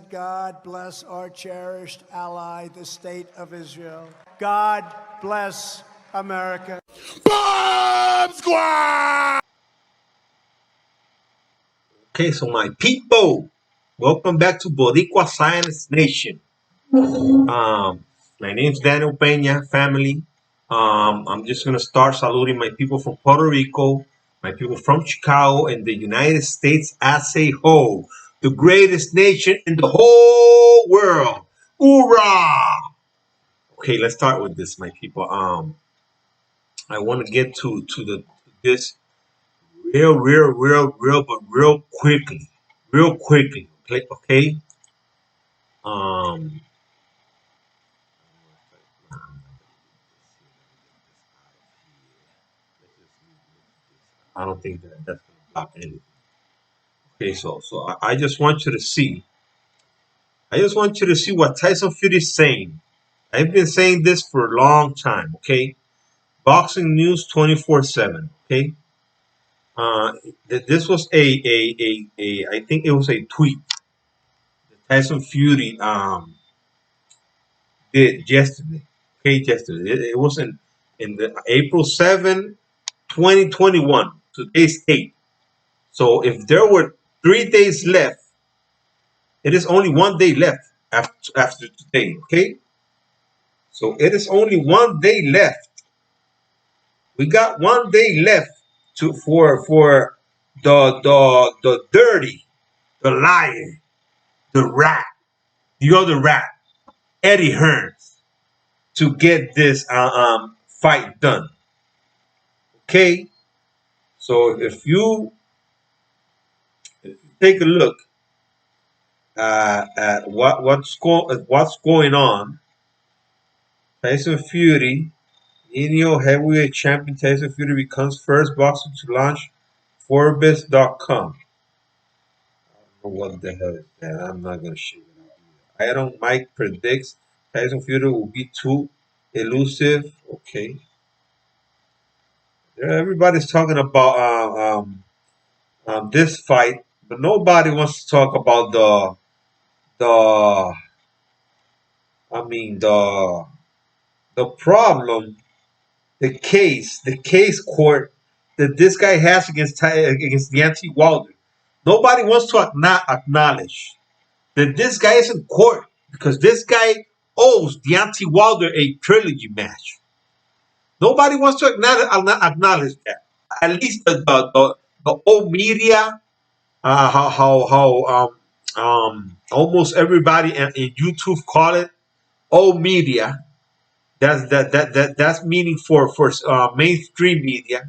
that God bless our cherished ally, the State of Israel. God bless America. Bomb Squad! Okay, so my people, welcome back to Boricua Science Nation. My name's Daniel Peña, family. I'm just gonna start saluting my people from Puerto Rico, my people from Chicago, and the United States as a whole, the greatest nation in the whole world. Hoorah! Okay, let's start with this, my people. I want to get to this but real quickly. Okay. Um, I don't think that's gonna block anything. Okay, so I just want you to see. I just want you to see what Tyson Fury is saying. I've been saying this for a long time. Okay, Boxing News 24/7. Okay, uh, this was a I think it was a tweet that Tyson Fury did yesterday. Okay, yesterday. It was in the April 7, 2021. Today's date. So if there were 3 days left, it is only one day left after today. Okay, so it is only one day left. We got one day left to for the dirty, the liar, the rat, the other rat, Eddie Hearn, to get this fight done. Okay, so if you take a look at what's going on, Tyson Fury, Neo heavyweight champion Tyson Fury becomes first boxer to launch Forbes.com. I don't know what the hell is that. I'm not gonna share it out. Iron Mike predicts Tyson Fury will be too elusive. Okay. Yeah, everybody's talking about this fight, but nobody wants to talk about the I mean the problem, the case court that this guy has against Deontay Wilder. Nobody wants to acknowledge that this guy is in court because this guy owes Deontay Wilder a trilogy match. Nobody wants to acknowledge that. At least the old media, how almost everybody in YouTube call it old media. That's meaning for mainstream media.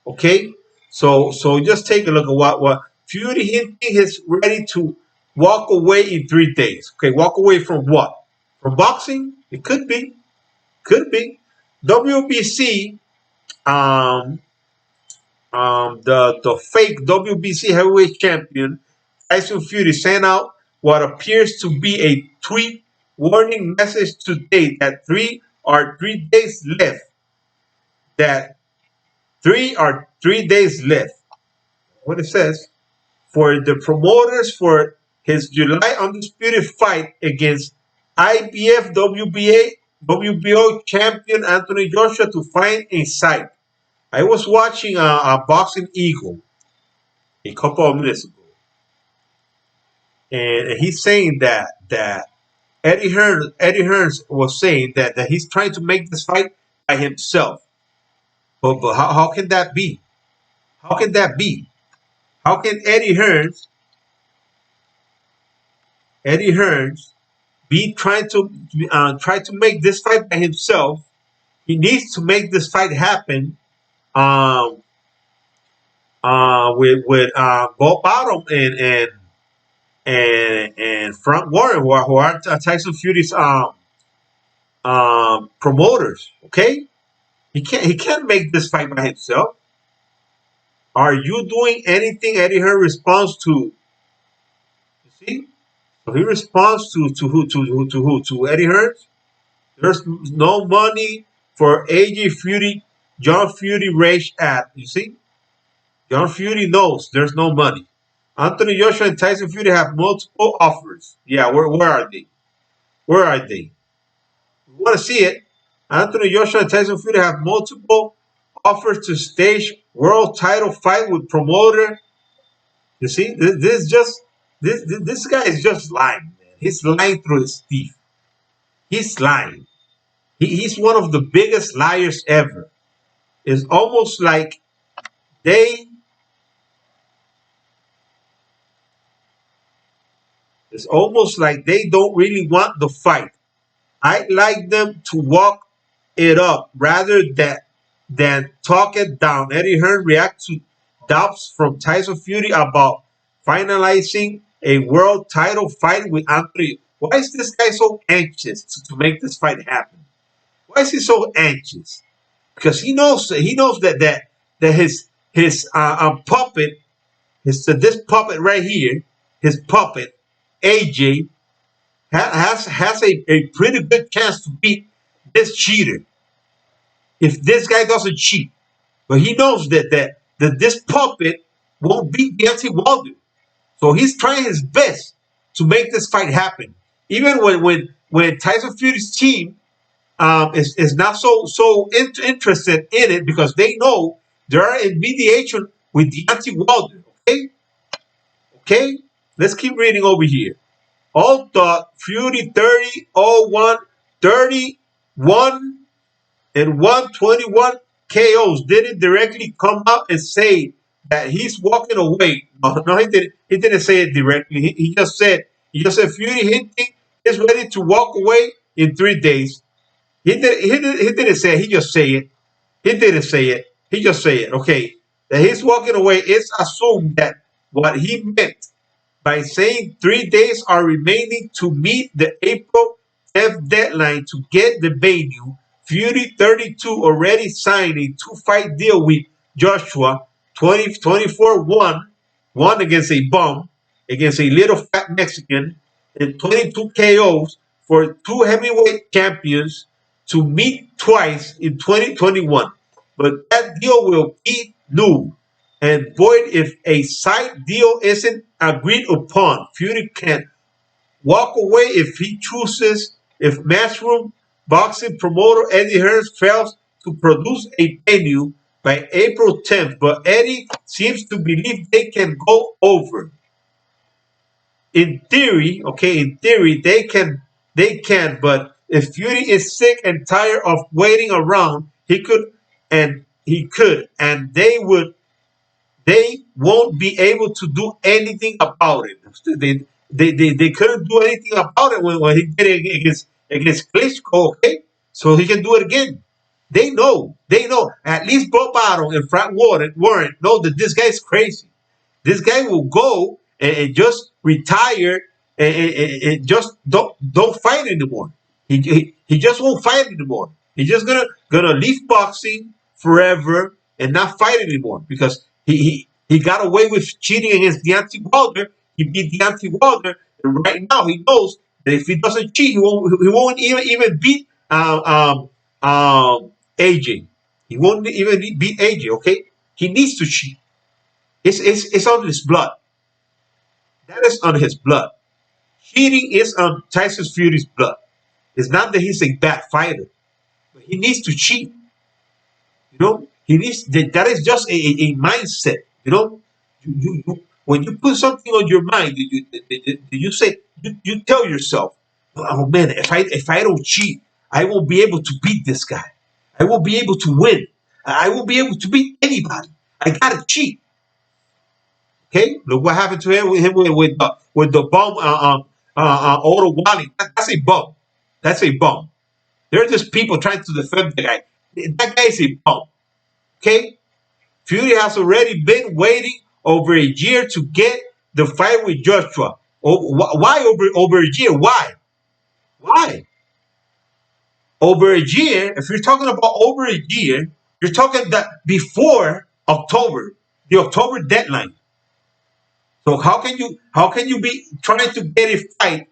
Okay, so just take a look at what Fury hinting is ready to walk away in 3 days. Okay, walk away from what? From boxing? It could be. WBC, the fake WBC heavyweight champion Tyson Fury sent out what appears to be a tweet warning message today that 3 days left. That 3 days left. What it says for the promoters for his July undisputed fight against IBF WBO champion Anthony Joshua to find a site. I was watching a Boxing Eagle a couple of minutes ago, and he's saying that Eddie Hearn was saying that he's trying to make this fight by himself. But how can that be? How can that be? How can Eddie Hearns be trying to make this fight by himself? He needs to make this fight happen with Bob Bottom and Frank Warren, who are Tyson Fury's promoters. Okay, he can't make this fight by himself. Are you doing anything? Eddie Hearn responds to. You see, so he responds to who to Eddie Hearn. There's no money for AJ Fury, John Fury rage ad. You see, John Fury knows there's no money. Anthony Joshua and Tyson Fury have multiple offers. Yeah, where are they? Where are they? We want to see it. Anthony Joshua and Tyson Fury have multiple offers to stage world title fight with promoter. You see, this guy is just lying, man. He's lying through his teeth. He's lying. He's one of the biggest liars ever. It's almost like they it's almost like they don't really want the fight. I'd like them to walk it up rather than talk it down. Eddie Hearn reacts to doubts from Tyson Fury about finalizing a world title fight with Anthony. Why is this guy so anxious to make this fight happen? Why is he so anxious? Because he knows that his puppet, this puppet right here, his puppet AJ has a pretty good chance to beat this cheater if this guy doesn't cheat. But he knows that this puppet won't beat Deontay Wilder. So he's trying his best to make this fight happen. Even when Tyson Fury's team is not so interested in it because they know they are in mediation with Deontay Wilder. Okay? Let's keep reading over here. All thought Fury 30-01, 31 and 121 KOs. Didn't directly come out and say that he's walking away. No, he didn't. He didn't say it directly. He just said Fury hinting is ready to walk away in 3 days. He didn't say it. He just say it. He didn't say it. He just say it. Okay, that he's walking away. It's assumed that what he meant by saying 3 days are remaining to meet the April 10th deadline to get the venue. Fury 32 already signed a 2-fight deal with Joshua, 24-1, one against a bum, against a little fat Mexican, and 22 KOs for 2 heavyweight champions to meet twice in 2021. But that deal will be null and void if a side deal isn't agreed upon. Fury can walk away if he chooses. If Matchroom boxing promoter Eddie Hearn fails to produce a venue by April 10th, but Eddie seems to believe they can go over. In theory, they can, but if Fury is sick and tired of waiting around, he could, and they won't be able to do anything about it. They couldn't do anything about it when he did it against Klitschko, okay? So he can do it again. They know. At least Bob Bottom and Frank Warren know that this guy's crazy. This guy will go and just retire and just don't fight anymore. He just won't fight anymore. He's just gonna leave boxing forever and not fight anymore because he got away with cheating against Deontay Wilder. He beat Deontay Wilder, and right now he knows that if he doesn't cheat, he won't even beat AJ. He won't even beat AJ. Okay, he needs to cheat. It's on his blood. That is on his blood. Cheating is on Tyson Fury's blood. It's not that he's a bad fighter, but he needs to cheat. He needs that is just a mindset. When you put something on your mind, you say you tell yourself, "Oh man, if I don't cheat, I won't be able to beat this guy. I won't be able to win. I won't be able to beat anybody. I gotta cheat." Okay, look what happened to him with the bum Otto Wally. That's a bum. That's a bum. There are just people trying to defend the guy. That guy is a bum. Okay, Fury has already been waiting over a year to get the fight with Joshua. Why over a year? Why? Why? Over a year? If you're talking about over a year, you're talking that before October, the October deadline. So how can you be trying to get a fight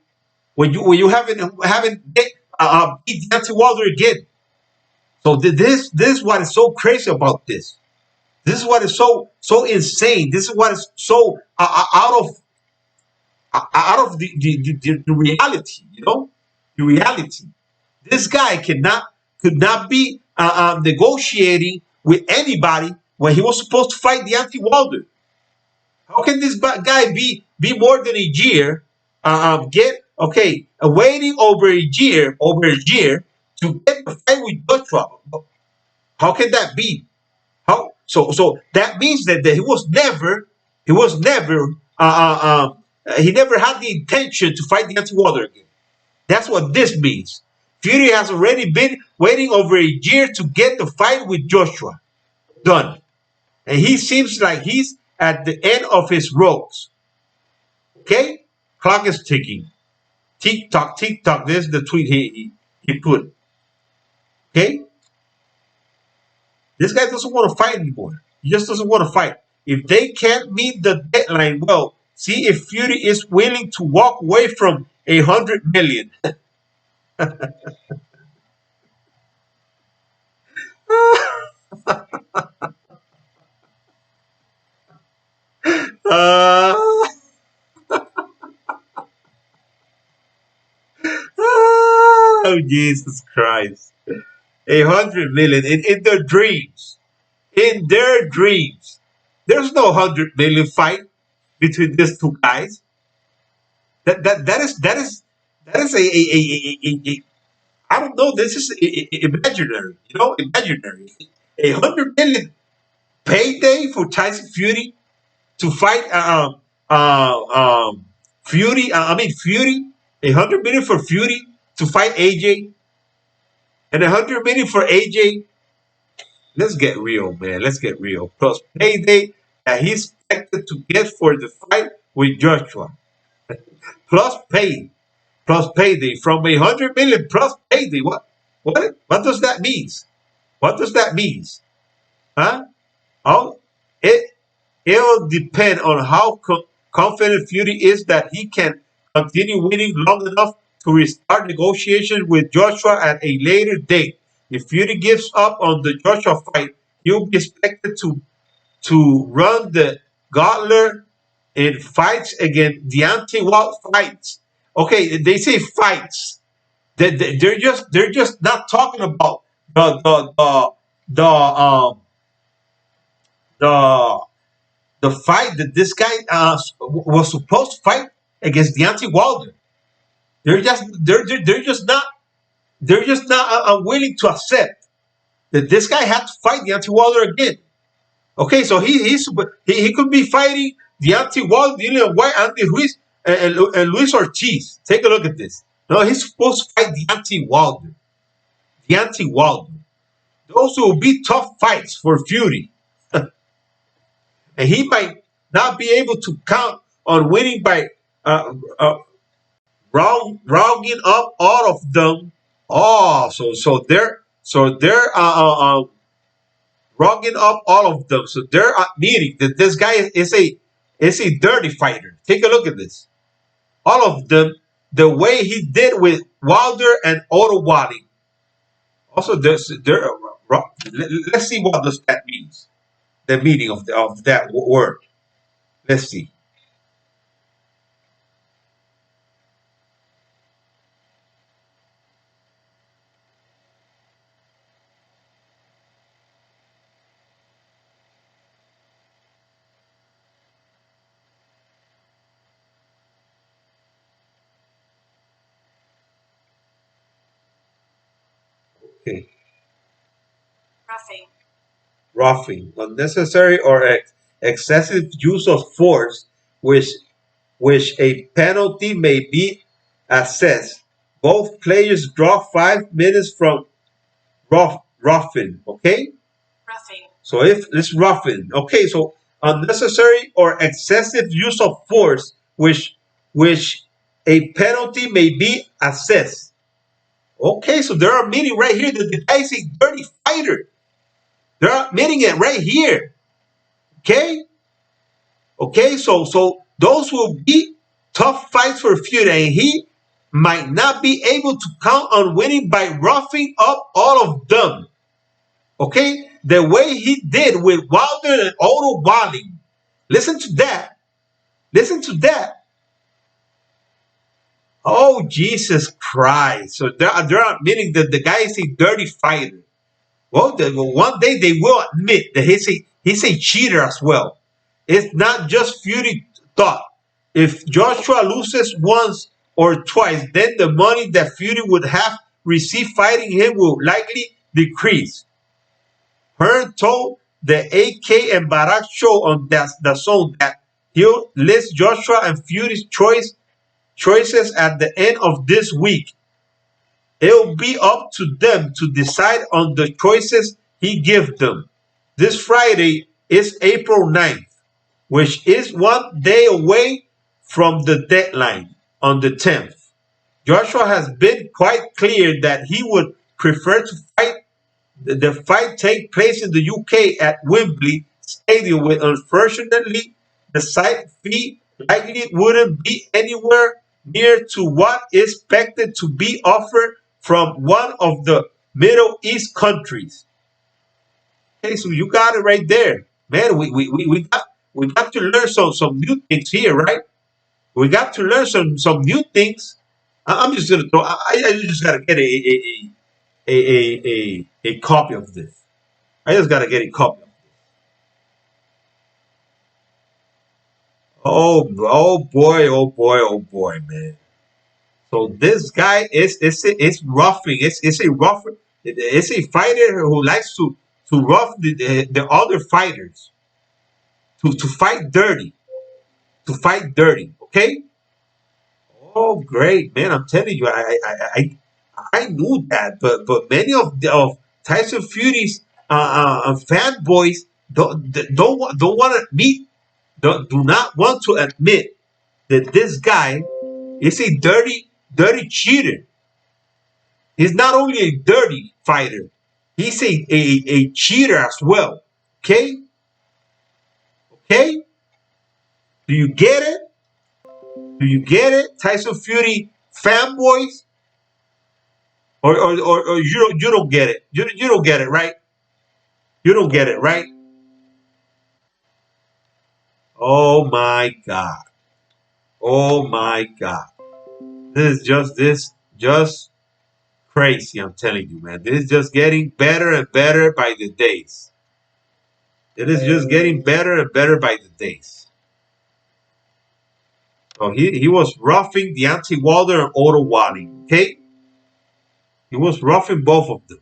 when you haven't beat Deontay Wilder again? So this is what is so crazy about this. This is what is so insane. This is what is so out of the reality. The reality. This guy could not be negotiating with anybody when he was supposed to fight Deontay Wilder. How can this guy be more than a year? Waiting over a year to get the fight with Joshua. How can that be? How so that means that he never had the intention to fight Deontay Wilder again. That's what this means. Fury has already been waiting over a year to get the fight with Joshua done. And he seems like he's at the end of his ropes. Okay? Clock is ticking. Tick tock, tick tock. This is the tweet he put. Okay? This guy doesn't want to fight anymore. He just doesn't want to fight. If they can't meet the deadline, well, see if Fury is willing to walk away from 100 million. Uh, oh, Jesus Christ. 100 million in their dreams. In their dreams. There's no 100 million fight between these two guys. That is a I don't know. This is imaginary. Imaginary. 100 million payday for Tyson Fury to fight Fury. Fury. 100 million for Fury to fight AJ, and 100 million for AJ. Let's get real, man. Let's get real. Plus payday that he's expected to get for the fight with Joshua. Plus payday from 100 million plus payday. What does that mean? What does that mean? Huh? Oh, it'll depend on how confident Fury is that he can continue winning long enough to restart negotiations with Joshua at a later date. If Fury gives up on the Joshua fight, he'll be expected to run the gauntlet in fights against Deontay Wilder fights. Okay, they say fights. They're just not talking about the the the fight that this guy was supposed to fight against Deontay Wilder. They're just not willing to accept that this guy had to fight Deontay Wilder again. Okay, so he could be fighting Deontay Wilder, Dillian White, Andy Ruiz, and Luis Ortiz. Take a look at this. No, he's supposed to fight Deontay Wilder. Deontay Wilder. Those will be tough fights for Fury. And he might not be able to count on winning by rounding up all of them. Oh, so they're rounding up all of them. So they're admitting that this guy is a dirty fighter. Take a look at this. All of them, the way he did with Wilder and Otto Wally. Also, let's see what does that means. The meaning of that word. Let's see. Okay. Roughing, unnecessary or excessive use of force, which a penalty may be assessed. Both players draw 5 minutes from roughing. Okay, so if it's roughing, okay, so unnecessary or excessive use of force, which a penalty may be assessed. Okay, so they're admitting right here that the guy is a dirty fighter. They're admitting it right here. Okay? Okay, so those will be tough fights for Fury, and he might not be able to count on winning by roughing up all of them. Okay? the way he did with Wilder and Otto Walling. Listen to that. Listen to that. Oh, Jesus Christ. So they're admitting that the guy is a dirty fighter. Well, one day they will admit that he's a cheater as well. It's not just Fury thought. If Joshua loses once or twice, then the money that Fury would have received fighting him will likely decrease. Hearn told the AK and Barak show on the zone that he'll list Joshua and Fury's choices at the end of this week. It'll be up to them to decide on the choices he gives them. This Friday is April 9th, which is 1 day away from the deadline on the 10th. Joshua has been quite clear that he would prefer to the fight take place in the UK at Wembley Stadium, with unfortunately the site fee likely wouldn't be anywhere near to what is expected to be offered from one of the Middle East countries. Okay, so you got it right there, man. We got to learn some new things here, right? We got to learn some new things. I'm just gonna throw. I just gotta get a copy of this. I just gotta get a copy. Oh boy, oh boy, oh boy, man. So this guy is roughing. It's a rough. It's a fighter who likes to rough the other fighters, to fight dirty, to fight dirty. Okay. Oh great, man! I'm telling you, I knew that, but many of Tyson Fury's fanboys don't want to meet, do not want to admit that this guy is a dirty cheater. He's not only a dirty fighter, he's a cheater as well. Okay? Okay? Do you get it? Do you get it? Tyson Fury fanboys? Or you don't get it. You don't get it, right? You don't get it, right? Oh my God. Oh my God. This just crazy, I'm telling you, man. This is just getting better and better by the days. It is just getting better and better by the days. So he was roughing Deontay Wilder and Otto Walling. Okay? He was roughing both of them.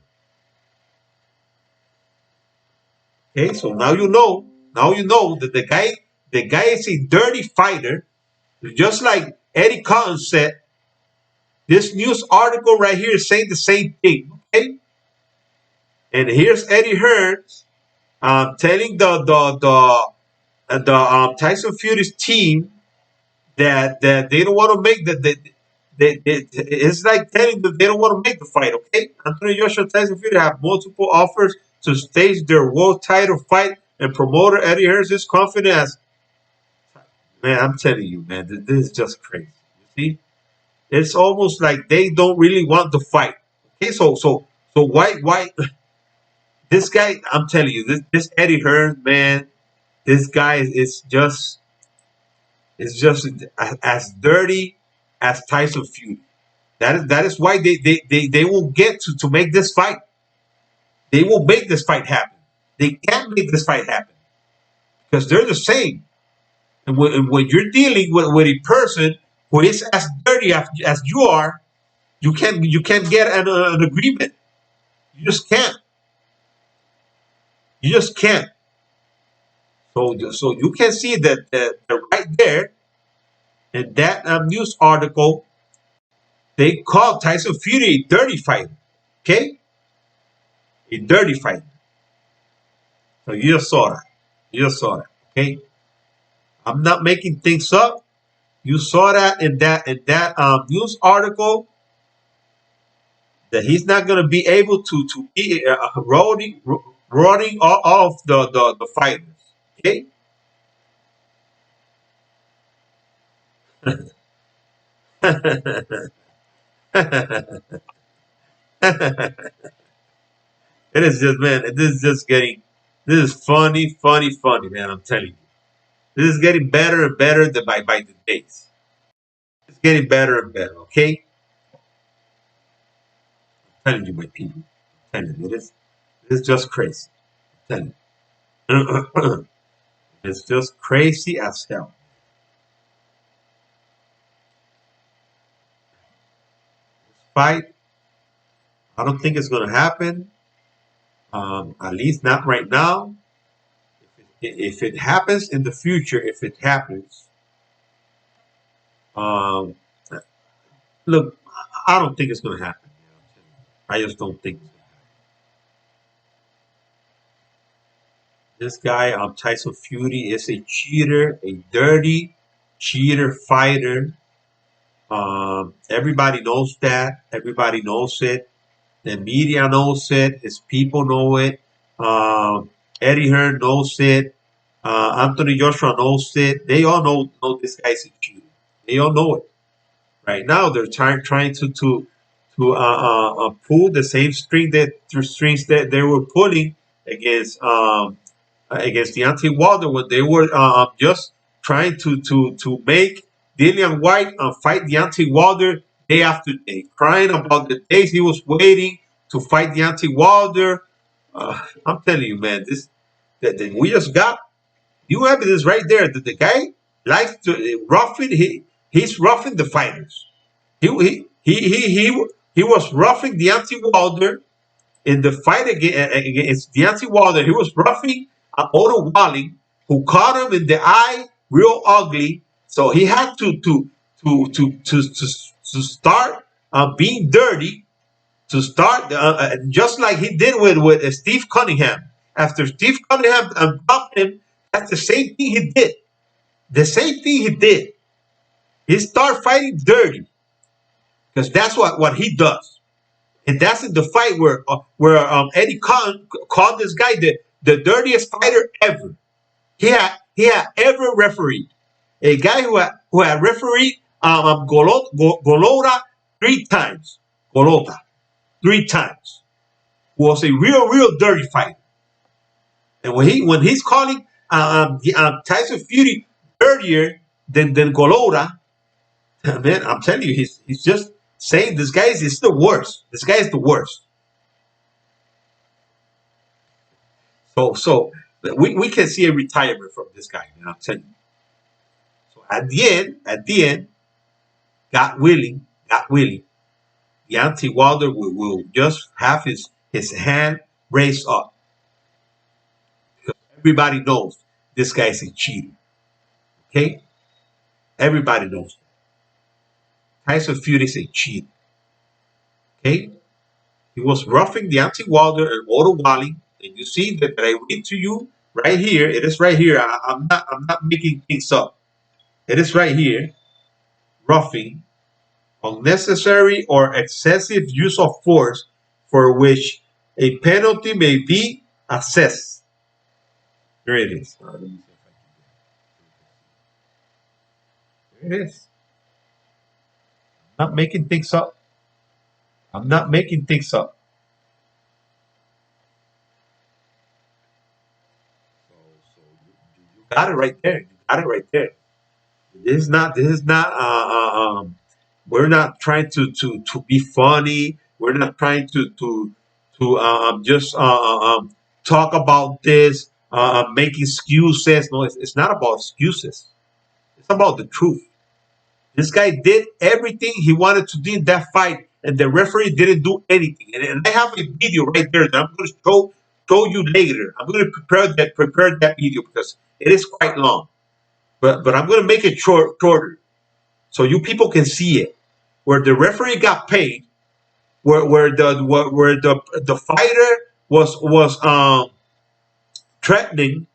Okay, so now you know. Now you know that the guy is a dirty fighter. Just like Eddie Hearn said, this news article right here is saying the same thing. Okay? And here's Eddie Hearn telling the Tyson Fury's team that they don't want to make it's like telling them they don't want to make the fight. Okay, Anthony Joshua and Tyson Fury have multiple offers to stage their world title fight, and promoter Eddie Hearn is confident as, man, I'm telling you, man, this is just crazy. You see, it's almost like they don't really want the fight. Okay, so why this guy? I'm telling you, this Eddie Hearn, man, this guy is just as dirty as Tyson Fury. That is why they will get to make this fight. They will make this fight happen. They can't make this fight happen because they're the same. And when you're dealing with a person who is as dirty as you are, you can't get an agreement. You just can't. You just can't. So you can see that right there in that news article, they called Tyson Fury a dirty fighter. Okay, a dirty fighter. So you just saw that. You just saw that. Okay, I'm not making things up. You saw that in that news article that he's not going to be able to be running all of the fighters. Okay. It is just, man, this is just getting, this is funny, funny, funny, man. I'm telling you. This is getting better and better by the days. It's getting better and better, okay? I'm telling you, my people. I'm telling you, it is just crazy. I'm telling you. It's just crazy as hell. Fight, I don't think it's going to happen. At least not right now. If it happens in the future, if it happens, um, look, I don't think it's going to happen. I just don't think so. This guy, Tyson Fury, is a cheater, a dirty cheater fighter. Everybody knows that. Everybody knows it. The media knows it. His people know it. Eddie Hearn knows it. Anthony Joshua knows it. They all know this guy's a cheater. They all know it. Right now, they're trying to pull the same strings that they were pulling against against Deontay Wilder when they were just trying to make Dillian White fight Deontay Wilder day after day, crying about the days he was waiting to fight Deontay Wilder. I'm telling you, man, that we just got you evidence right there that the guy likes to roughing. He's roughing the fighters. He was roughing Deontay Wilder in the fight against Deontay Wilder. He was roughing Otto Walling, who caught him in the eye real ugly. So he had to start being dirty, to start just like he did with Steve Cunningham. After Steve Cunningham dropped him, that's the same thing he did. The same thing he did. He started fighting dirty because that's what he does. And that's in the fight where Eddie Hearn called this guy the dirtiest fighter ever. He had ever refereed. A guy who had refereed Golota 3 times. Golota 3 times. Who was a real dirty fighter. And when he's calling Tyson Fury dirtier than Golota, man, I'm telling you, he's just saying this guy is the worst. This guy is the worst. So we can see a retirement from this guy, man. I'm telling you. So at the end, God willing, Deontay Wilder will just have his hand raised up. Because everybody knows this guy is a cheater. Okay? Everybody knows that. Tyson Fury is a cheater. Okay? He was roughing Deontay Wilder and Otto Walling. And you see that I read to you right here. It is right here. I'm not making things up. It is right here. Roughing, unnecessary or excessive use of force for which a penalty may be assessed. There it is. There it is. I'm not making things up. I'm not making things up. So you got it right there. You got it right there. This is not. We're not trying to be funny. We're not trying to just talk about this, make excuses. No, it's not about excuses. It's about the truth. This guy did everything he wanted to do in that fight, and the referee didn't do anything. And I have a video right there that I'm going to show you later. I'm going to prepare that video because it is quite long. But I'm going to make it shorter so you people can see it. Where the referee got paid, where the fighter was threatening,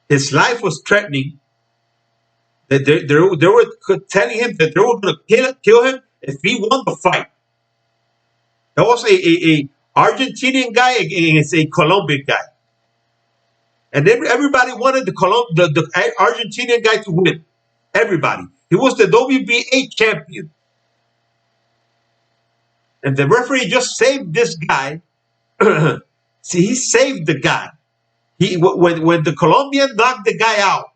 his life was threatening. That they were telling him that they were going to kill him if he won the fight. That was a Argentinian guy against a Colombian guy, and everybody wanted the Argentinian guy to win. Everybody. He was the WBA champion. And the referee just saved this guy See, he saved the guy. When the Colombian knocked the guy out,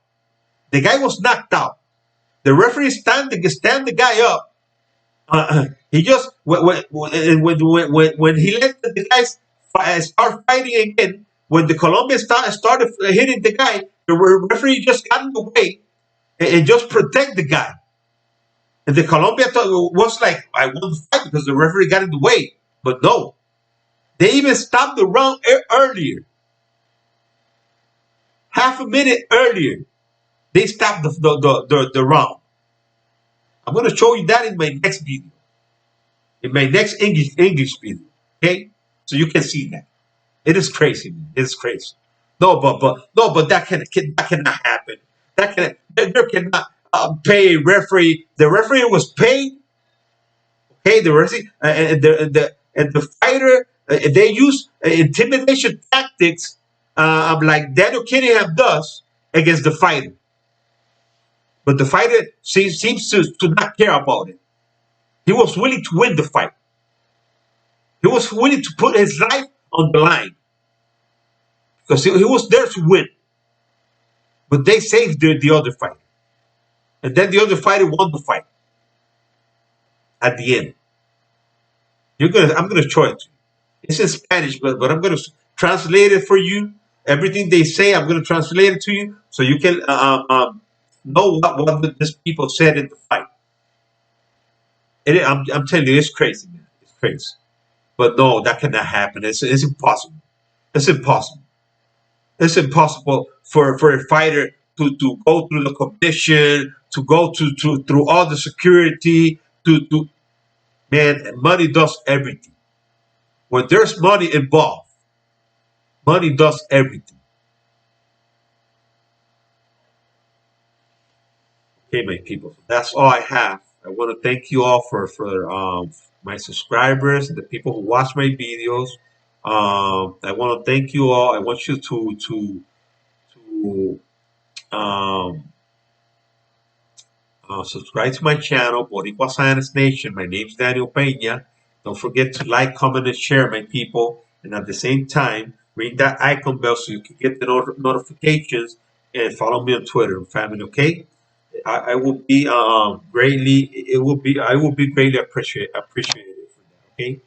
the guy was knocked out. The referee stand the guy up. He just when he let the guys start fighting again. When the Colombian started hitting the guy, the referee just got in the way and just protect the guy. And the Colombia was like, I won the fight because the referee got in the way. But no, they even stopped the round earlier. Half a minute earlier, they stopped the round. I'm going to show you that in my next video, in my next English video. Okay, so you can see that. It is crazy, man. It is crazy. No, but that cannot happen. There cannot pay a referee. The referee was paid. Okay, the referee and the fighter. They use intimidation tactics, like Daniel Cunningham does against the fighter. But the fighter seems to not care about it. He was willing to win the fight. He was willing to put his life on the line because he was there to win. But they saved the other fighter. And then the other fighter won the fight at the end. I'm gonna show it to you. It's in Spanish, but I'm gonna translate it for you. Everything they say, I'm gonna translate it to you so you can know what these people said in the fight. I'm telling you, it's crazy, man. It's crazy. But no, that cannot happen. It's impossible. It's impossible. It's impossible for a fighter to go through the competition, to go through all the security, to man, money does everything. When there's money involved, money does everything. Okay, my people. That's all I have. I want to thank you all for my subscribers and the people who watch my videos. I want to thank you all. I want you to subscribe to my channel, Boricua Science Nation. My name's Daniel Peña. Don't forget to like, comment, and share, my people. And at the same time, ring that icon bell so you can get the notifications and follow me on Twitter and family. Okay, I will be greatly. I will be greatly appreciated for that. Okay,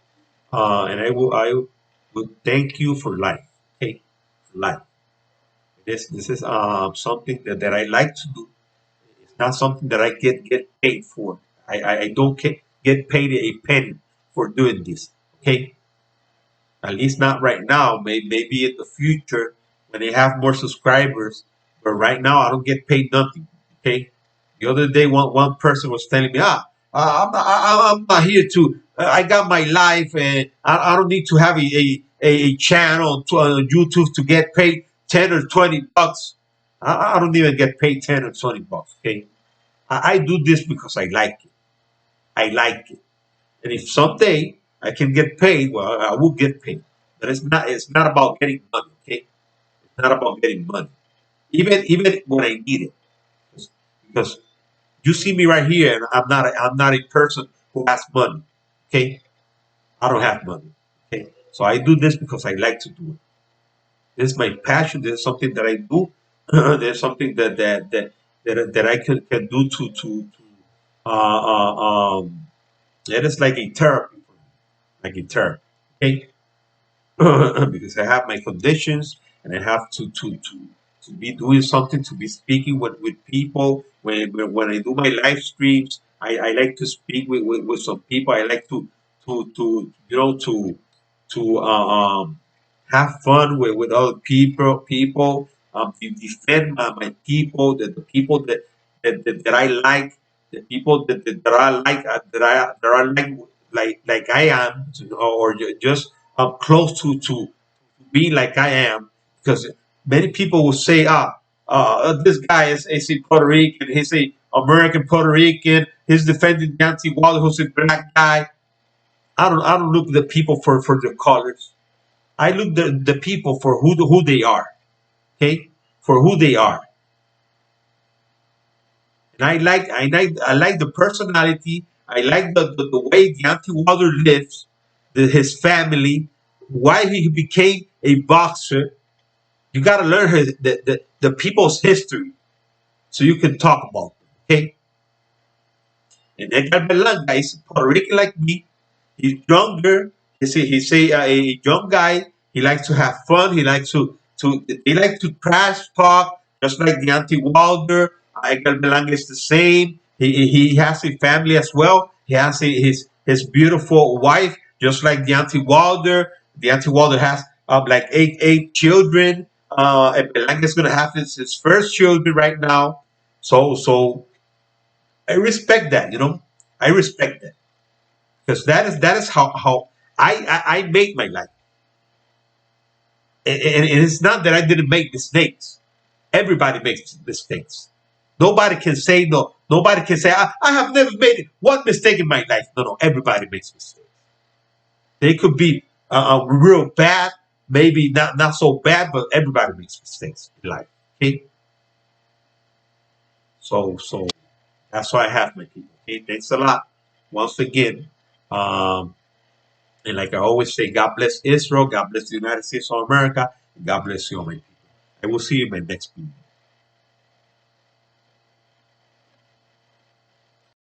and I will thank you for life. Okay, for life. This is something that I like to do. It's not something that I get paid for. I don't get paid a penny for doing this. Okay, at least not right now. Maybe in the future when they have more subscribers. But right now I don't get paid nothing. Okay. The other day one person was telling me, I'm not here to. I got my life and I don't need to have a channel on YouTube to get paid $10 or $20. I don't even get paid $10 or $20. Okay. I do this because I like it. I like it. And if someday I can get paid, well, I will get paid. But it's not about getting money, okay? It's not about getting money. Even when I need it. Because you see me right here and I'm not a person who has money. Okay? I don't have money. Okay. So I do this because I like to do it. This is my passion. This is something that I do. There's something that I can do to it is like a therapy for me. Like a therapy. Okay? Because I have my conditions and I have to be doing something, to be speaking with people. When I do my live streams, I like to speak with some people. I like to to have fun with other people, to defend my people, the people that I like, the people that I like, that are like I am, or just close to be like I am, because many people will say, this guy is a Puerto Rican, he's a American Puerto Rican, he's defending Deontay Wilder, who's a black guy. I don't look at the people for their colors. I look the people for who they are. Okay, for who they are. And I like the personality. I like the way Deontay Wilder lives, his family, why he became a boxer. You got to learn the people's history so you can talk about them. Okay. And Edgar Berlanga is Puerto Rican like me. He's younger. He's a young guy. He likes to have fun. He likes to they like to trash talk, just like Deontay Wilder. Edgar Berlanga is the same. He has a family as well. He has his beautiful wife, just like Deontay Wilder. Deontay Wilder has like eight children. And Berlanga is gonna have his first children right now. So I respect that. I respect that because that is how I made my life, and it's not that I didn't make mistakes. Everybody makes mistakes. Nobody can say no. Nobody can say I have never made one mistake in my life. No. Everybody makes mistakes. They could be real bad, maybe not so bad, but everybody makes mistakes in life. Okay, so that's why I have my people. Okay, thanks a lot once again. Um, And like I always say, God bless Israel, God bless the United States of America, and God bless you, my people. I will see you in my next video.